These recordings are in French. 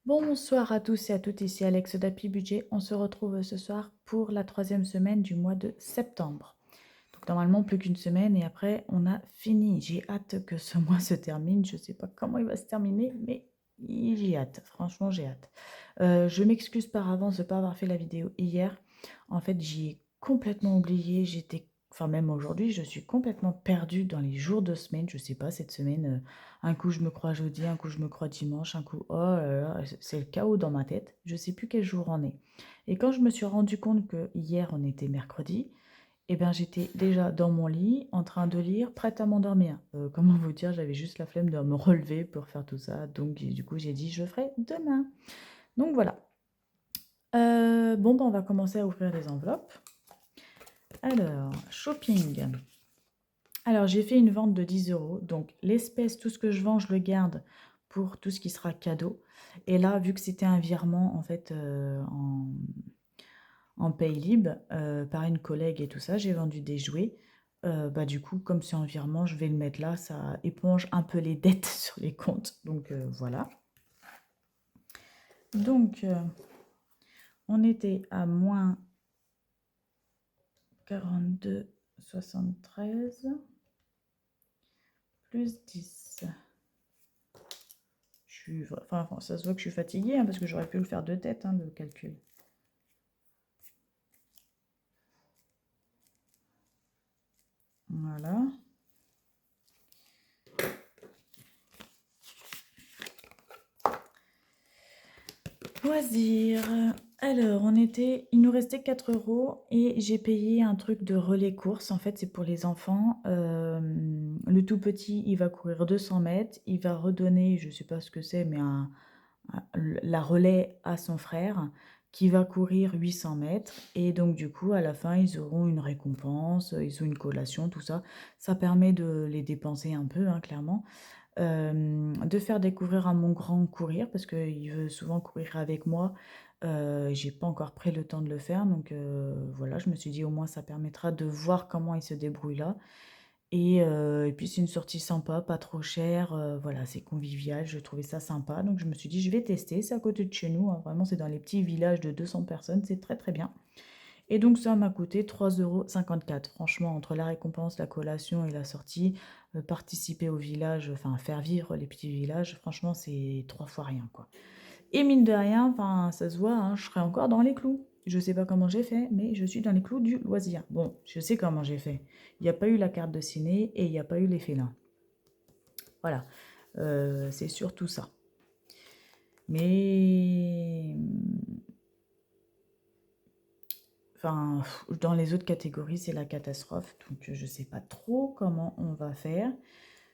Bonsoir à tous et à toutes, ici Alex d'Happy Budget. On se retrouve ce soir pour la troisième semaine du mois de septembre. Donc normalement plus qu'une semaine et après on a fini. J'ai hâte que ce mois se termine. Je ne sais pas comment il va se terminer, mais j'ai hâte. Franchement, j'ai hâte. Je m'excuse par avance de ne pas avoir fait la vidéo hier. En fait, j'y ai complètement oublié. Enfin même aujourd'hui, je suis complètement perdue dans les jours de semaine. Je sais pas, cette semaine, un coup je me crois jeudi, un coup je me crois dimanche, un coup, oh là là, c'est le chaos dans ma tête. Je sais plus quel jour on est. Et quand je me suis rendu compte que hier on était mercredi, eh bien, j'étais déjà dans mon lit, en train de lire, prête à m'endormir. Comment vous dire, j'avais juste la flemme de me relever pour faire tout ça. Donc, du coup, j'ai dit, je ferai demain. Donc, voilà. Bon, ben, on va commencer à ouvrir les enveloppes. Alors, shopping. Alors, j'ai fait une vente de 10 euros. Donc, l'espèce, tout ce que je vends, je le garde pour tout ce qui sera cadeau. Et là, vu que c'était un virement, en fait, en Paylib par une collègue et tout ça, j'ai vendu des jouets. Bah, du coup, comme c'est en virement, je vais le mettre là, ça éponge un peu les dettes sur les comptes. Donc voilà. Donc on était à moins 42,73 plus 10. Enfin, ça se voit que je suis fatiguée hein, parce que j'aurais pu le faire de tête, hein, le calcul. Voilà. Loisirs. Alors, il nous restait 4 euros et j'ai payé un truc de relais course. En fait, c'est pour les enfants. Le tout petit, il va courir 200 mètres. Il va redonner, je ne sais pas ce que c'est, mais la relais à son frère qui va courir 800 mètres. Et donc, du coup, à la fin, ils auront une récompense, ils ont une collation, tout ça. Ça permet de les dépenser un peu, hein, clairement. De faire découvrir à mon grand courir parce qu'il veut souvent courir avec moi. J'ai pas encore pris le temps de le faire, donc voilà, je me suis dit au moins ça permettra de voir comment il se débrouille là. Et puis c'est une sortie sympa, pas trop chère, voilà, c'est convivial, je trouvais ça sympa, donc je me suis dit je vais tester, c'est à côté de chez nous, hein, vraiment c'est dans les petits villages de 200 personnes, c'est très très bien. Et donc ça m'a coûté 3,54 €. Franchement, entre la récompense, la collation et la sortie, participer au village, enfin faire vivre les petits villages, franchement, c'est 3 fois rien, quoi. Et mine de rien, enfin, ça se voit, hein, je serai encore dans les clous. Je sais pas comment j'ai fait, mais je suis dans les clous du loisir. Bon, je sais comment j'ai fait. Il n'y a pas eu la carte de ciné et il n'y a pas eu les félins. Voilà, c'est surtout ça. Mais enfin, dans les autres catégories, c'est la catastrophe. Donc, je ne sais pas trop comment on va faire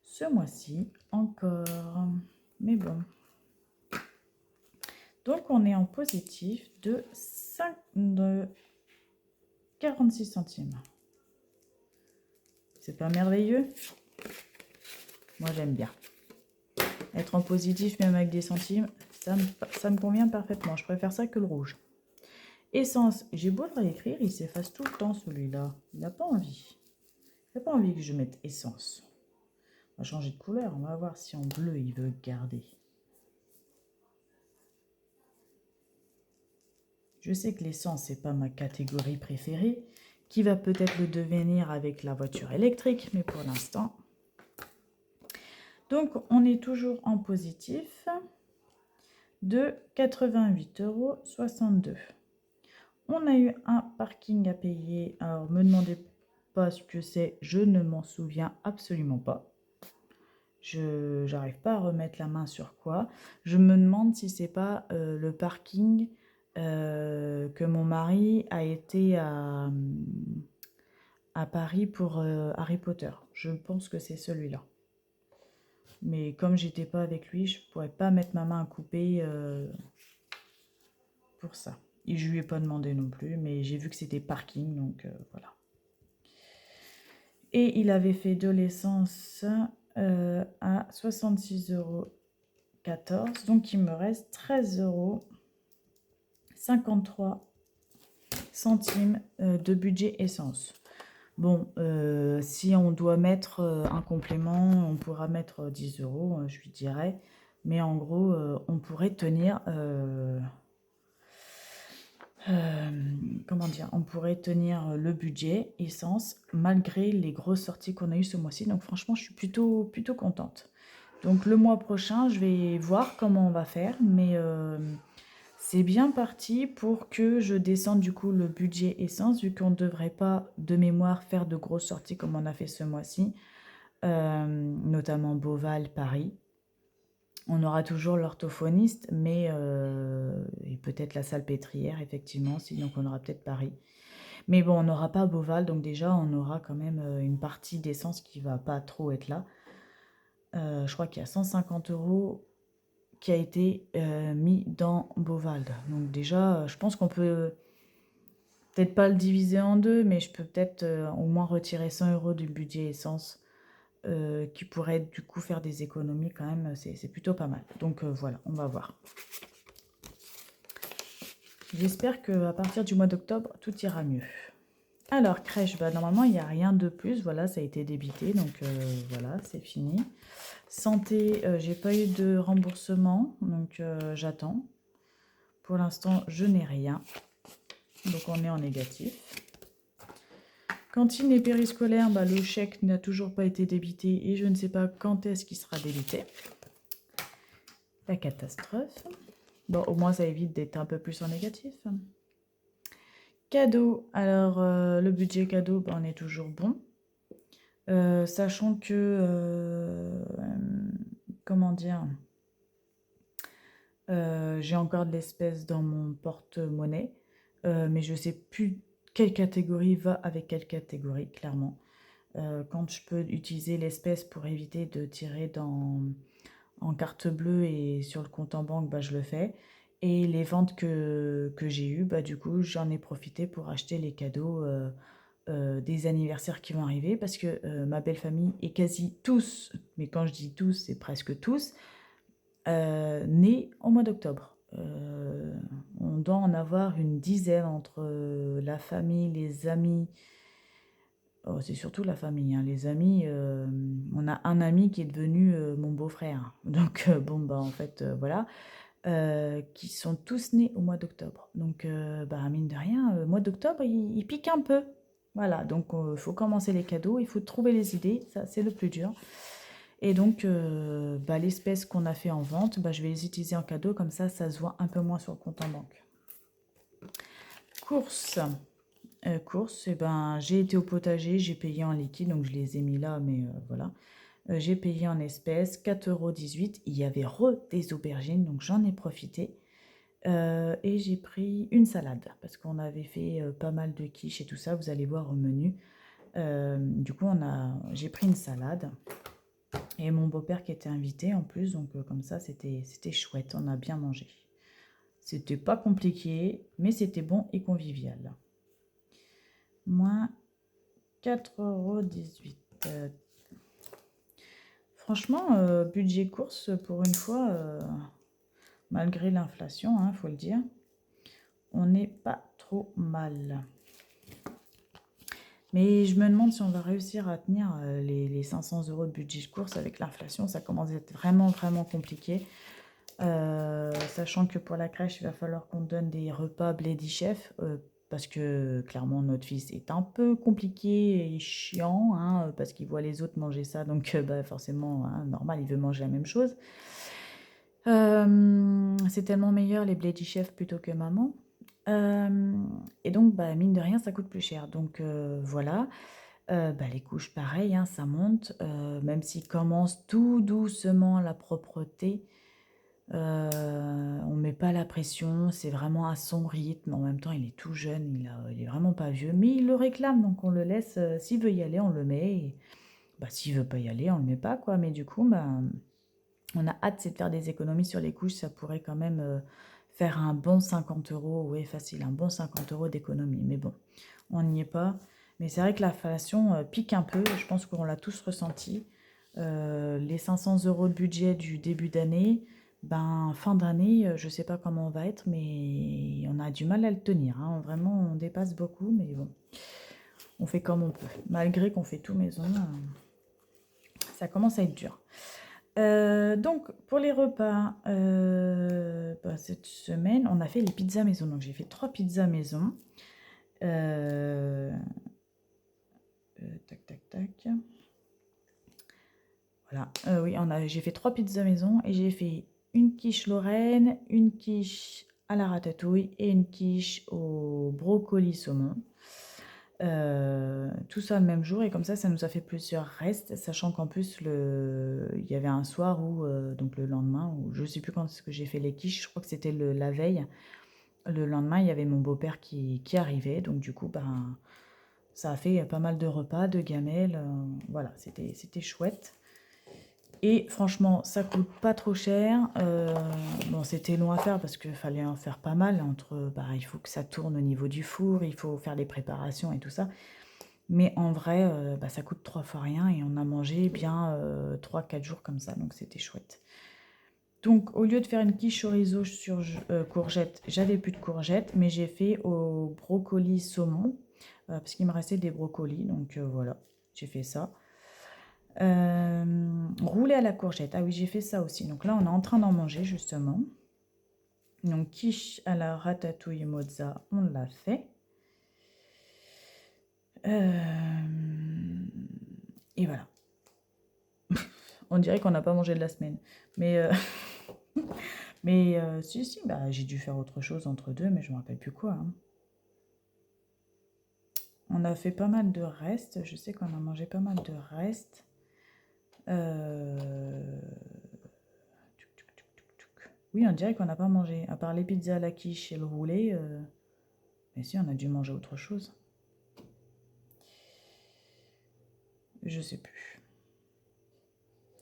ce mois-ci encore. Mais bon. Donc, on est en positif de 46 centimes. C'est pas merveilleux? Moi, j'aime bien. Être en positif, même avec des centimes, ça me convient parfaitement. Je préfère ça que le rouge. Essence, j'ai beau le réécrire, il s'efface tout le temps celui-là. Il n'a pas envie. Il n'a pas envie que je mette essence. On va changer de couleur, on va voir si en bleu il veut garder. Je sais que l'essence, c'est pas ma catégorie préférée, qui va peut-être le devenir avec la voiture électrique, mais pour l'instant. Donc, on est toujours en positif de 88,62 €. On a eu un parking à payer. Alors, me demandez pas ce que c'est, je ne m'en souviens absolument pas. Je n'arrive pas à remettre la main sur quoi. Je me demande si c'est pas le parking que mon mari a été à Paris pour Harry Potter. Je pense que c'est celui-là. Mais comme j'étais pas avec lui, je pourrais pas mettre ma main à couper pour ça. Et je lui ai pas demandé non plus, mais j'ai vu que c'était parking, donc voilà. Et il avait fait de l'essence à 66,14 €. Donc il me reste 13,53 € de budget essence. Bon, si on doit mettre un complément, on pourra mettre 10 €, je lui dirais. Mais en gros, on pourrait tenir... comment dire, on pourrait tenir le budget essence malgré les grosses sorties qu'on a eues ce mois-ci. Donc franchement, je suis plutôt contente. Donc le mois prochain, je vais voir comment on va faire, mais c'est bien parti pour que je descende du coup le budget essence, vu qu'on ne devrait pas de mémoire faire de grosses sorties comme on a fait ce mois-ci, notamment Beauval, Paris. On aura toujours l'orthophoniste, mais et peut-être la salpêtrière, effectivement, sinon on aura peut-être Paris. Mais bon, on n'aura pas Beauval, donc déjà on aura quand même une partie d'essence qui va pas trop être là. Je crois qu'il y a 150 € qui a été mis dans Beauval. Donc déjà, je pense qu'on peut peut-être pas le diviser en deux, mais je peux peut-être au moins retirer 100 € du budget essence qui pourrait du coup faire des économies quand même, c'est plutôt pas mal. Donc voilà, on va voir. J'espère qu'à partir du mois d'octobre, tout ira mieux. Alors, crèche, bah, normalement, il n'y a rien de plus. Voilà, ça a été débité, donc voilà, c'est fini. Santé, j'ai pas eu de remboursement, donc j'attends. Pour l'instant, je n'ai rien, donc on est en négatif. Cantine et périscolaire, bah, le chèque n'a toujours pas été débité et je ne sais pas quand est-ce qu'il sera débité. La catastrophe. Bon, au moins ça évite d'être un peu plus en négatif. Cadeau, alors le budget cadeau, bah, on est toujours bon. Sachant que, comment dire, j'ai encore de l'espèce dans mon porte-monnaie, mais je ne sais plus quelle catégorie va avec quelle catégorie, clairement. Quand je peux utiliser l'espèce pour éviter de tirer en carte bleue et sur le compte en banque, bah, je le fais. Et les ventes que j'ai eues, bah, du coup, j'en ai profité pour acheter les cadeaux des anniversaires qui vont arriver parce que ma belle famille est quasi tous, mais quand je dis tous, c'est presque tous, nés au mois d'octobre. On doit en avoir une dizaine entre la famille, les amis. Oh, c'est surtout la famille, hein. Les amis, on a un ami qui est devenu mon beau-frère. Donc, bon, bah, en fait, voilà. Qui sont tous nés au mois d'octobre. Donc, bah, mine de rien, mois d'octobre, il pique un peu. Voilà, donc il faut commencer les cadeaux, il faut trouver les idées, ça c'est le plus dur. Et donc, bah, l'espèce qu'on a fait en vente, bah, je vais les utiliser en cadeau, comme ça se voit un peu moins sur le compte en banque. Courses. Courses, eh ben, j'ai été au potager, j'ai payé en liquide, donc je les ai mis là, mais voilà. J'ai payé en espèces, 4,18 €. Il y avait des aubergines, donc j'en ai profité. Et j'ai pris une salade, parce qu'on avait fait pas mal de quiches et tout ça, vous allez voir au menu. Du coup, j'ai pris une salade. Et mon beau-père qui était invité en plus, donc comme ça, c'était chouette, on a bien mangé. C'était pas compliqué, mais c'était bon et convivial. Moins 4,18 €. Franchement, budget course, pour une fois, malgré l'inflation, hein, faut le dire, on n'est pas trop mal. Mais je me demande si on va réussir à tenir les 500 € de budget de course avec l'inflation. Ça commence à être vraiment, vraiment compliqué. Sachant que pour la crèche, il va falloir qu'on donne des repas Bledy Chef. Parce que clairement, notre fils est un peu compliqué et chiant. Hein, parce qu'il voit les autres manger ça. Donc bah, forcément, hein, normal, il veut manger la même chose. C'est tellement meilleur les Bledy Chef plutôt que maman. Et donc, bah, mine de rien, ça coûte plus cher. Donc voilà. Bah, les couches, pareil, hein, ça monte. Même s'il commence tout doucement la propreté, on ne met pas la pression. C'est vraiment à son rythme. En même temps, il est tout jeune, il est vraiment pas vieux. Mais il le réclame, donc on le laisse. S'il veut y aller, on le met. Et, bah, s'il veut pas y aller, on le met pas, quoi. Mais du coup, bah, on a hâte, c'est de faire des économies sur les couches. Ça pourrait quand même faire un bon 50 €. Oui, facile, un bon 50 € d'économie. Mais bon, on n'y est pas. Mais c'est vrai que l'inflation pique un peu. Je pense qu'on l'a tous ressenti. Les 500 € de budget du début d'année, ben, fin d'année, je ne sais pas comment on va être, mais on a du mal à le tenir. Hein. Vraiment, on dépasse beaucoup, mais bon, on fait comme on peut. Malgré qu'on fait tout maison, ça commence à être dur. Donc pour les repas, cette semaine, on a fait les pizzas maison. Donc j'ai fait 3 pizzas maison. Heu, tac, tac, tac. Voilà, oui, j'ai fait 3 pizzas maison et j'ai fait une quiche Lorraine, une quiche à la ratatouille et une quiche au brocoli saumon. Tout ça le même jour et comme ça nous a fait plusieurs restes, sachant qu'en plus il y avait un soir où, donc le lendemain, où je sais plus quand est-ce que j'ai fait les quiches, je crois que c'était la veille. Le lendemain, il y avait mon beau-père qui arrivait, donc du coup, ben, ça a fait pas mal de repas, de gamelles, voilà, c'était chouette. Et franchement, ça coûte pas trop cher. Bon, c'était long à faire parce qu'il fallait en faire pas mal. Bah, il faut que ça tourne au niveau du four, il faut faire les préparations et tout ça. Mais en vrai, bah, ça coûte 3 fois rien et on a mangé bien 3-4 jours comme ça, donc c'était chouette. Donc, au lieu de faire une quiche chorizo sur courgettes, j'avais plus de courgettes, mais j'ai fait au brocoli saumon, parce qu'il me restait des brocolis, donc voilà, j'ai fait ça. Roulé à la courgette, ah oui, j'ai fait ça aussi. Donc là, on est en train d'en manger, justement. Donc, quiche à la ratatouille mozza, on l'a fait. Et voilà. On dirait qu'on n'a pas mangé de la semaine. Mais, si, bah, j'ai dû faire autre chose entre deux, mais je ne me rappelle plus quoi, hein. On a fait pas mal de restes. Je sais qu'on a mangé pas mal de restes. Oui, on dirait qu'on n'a pas mangé. À part les pizzas à la quiche et le roulé. Mais si, on a dû manger autre chose. Je sais plus.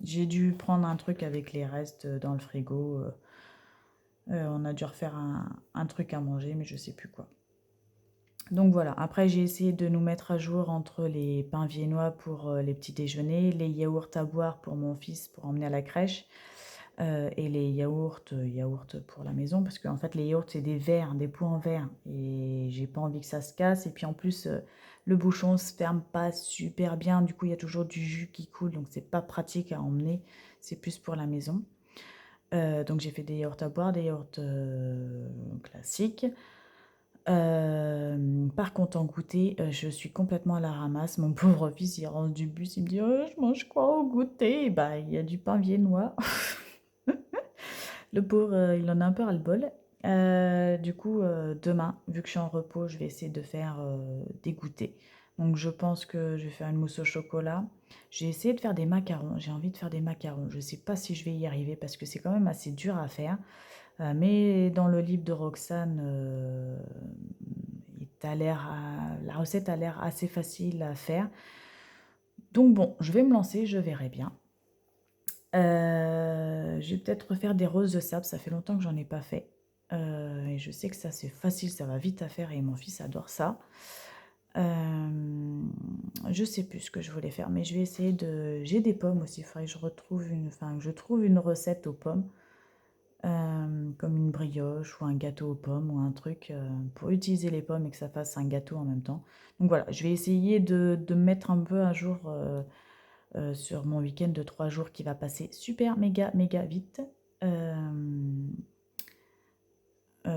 J'ai dû prendre un truc avec les restes dans le frigo. On a dû refaire un truc à manger, mais je sais plus quoi. Donc voilà, après j'ai essayé de nous mettre à jour entre les pains viennois pour les petits déjeuners, les yaourts à boire pour mon fils pour emmener à la crèche, et les yaourts pour la maison, parce qu'en fait les yaourts c'est des verres, des pots en verre, et j'ai pas envie que ça se casse, et puis en plus le bouchon se ferme pas super bien, du coup il y a toujours du jus qui coule, donc c'est pas pratique à emmener, c'est plus pour la maison. Donc j'ai fait des yaourts à boire, des yaourts classiques. Par contre, en goûter, je suis complètement à la ramasse. Mon pauvre fils, il rentre du bus, il me dit: je mange quoi au goûter?» Et bah, il y a du pain viennois. Le pauvre, il en a un peu ras-le-bol. Du coup, demain, vu que je suis en repos, je vais essayer de faire des goûters. Donc, je pense que je vais faire une mousse au chocolat. J'ai essayé de faire des macarons. J'ai envie de faire des macarons. Je ne sais pas si je vais y arriver parce que c'est quand même assez dur à faire. Mais dans le livre de Roxane, la recette a l'air assez facile à faire. Donc bon, je vais me lancer, je verrai bien. Je vais peut-être refaire des roses de sable, ça fait longtemps que j'en ai pas fait. Et je sais que ça c'est facile, ça va vite à faire et mon fils adore ça. Je sais plus ce que je voulais faire, mais je vais essayer de... J'ai des pommes aussi, il faudrait que je trouve une recette aux pommes. Comme une brioche ou un gâteau aux pommes ou un truc pour utiliser les pommes et que ça fasse un gâteau en même temps. Donc voilà, je vais essayer de me mettre un peu à jour sur mon week-end de 3 jours qui va passer super méga méga vite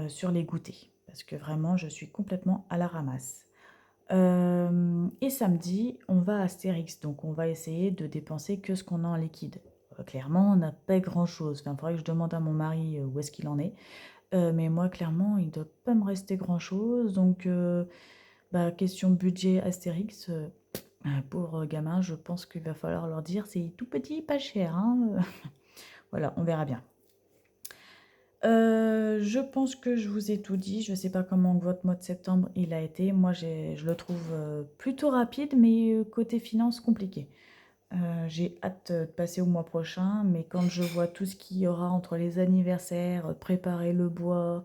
sur les goûters. Parce que vraiment, je suis complètement à la ramasse. Et samedi, on va à Astérix, donc on va essayer de dépenser que ce qu'on a en liquide. Clairement, on n'a pas grand-chose. Enfin, il faudrait que je demande à mon mari où est-ce qu'il en est. Mais moi, clairement, il ne doit pas me rester grand-chose. Donc, bah, question budget Astérix, pour gamin, je pense qu'il va falloir leur dire c'est tout petit, pas cher, hein. Voilà, on verra bien. Je pense que je vous ai tout dit. Je ne sais pas comment votre mois de septembre il a été. Moi, je le trouve plutôt rapide, mais côté finance, compliqué. J'ai hâte de passer au mois prochain, mais quand je vois tout ce qu'il y aura entre les anniversaires, préparer le bois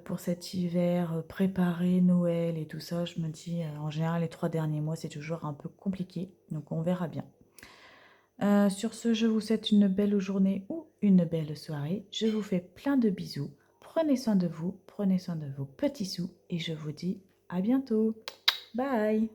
pour cet hiver, préparer Noël et tout ça, je me dis, en général, les 3 derniers mois, c'est toujours un peu compliqué. Donc, on verra bien. Sur ce, je vous souhaite une belle journée ou une belle soirée. Je vous fais plein de bisous. Prenez soin de vous, prenez soin de vos petits sous et je vous dis à bientôt. Bye!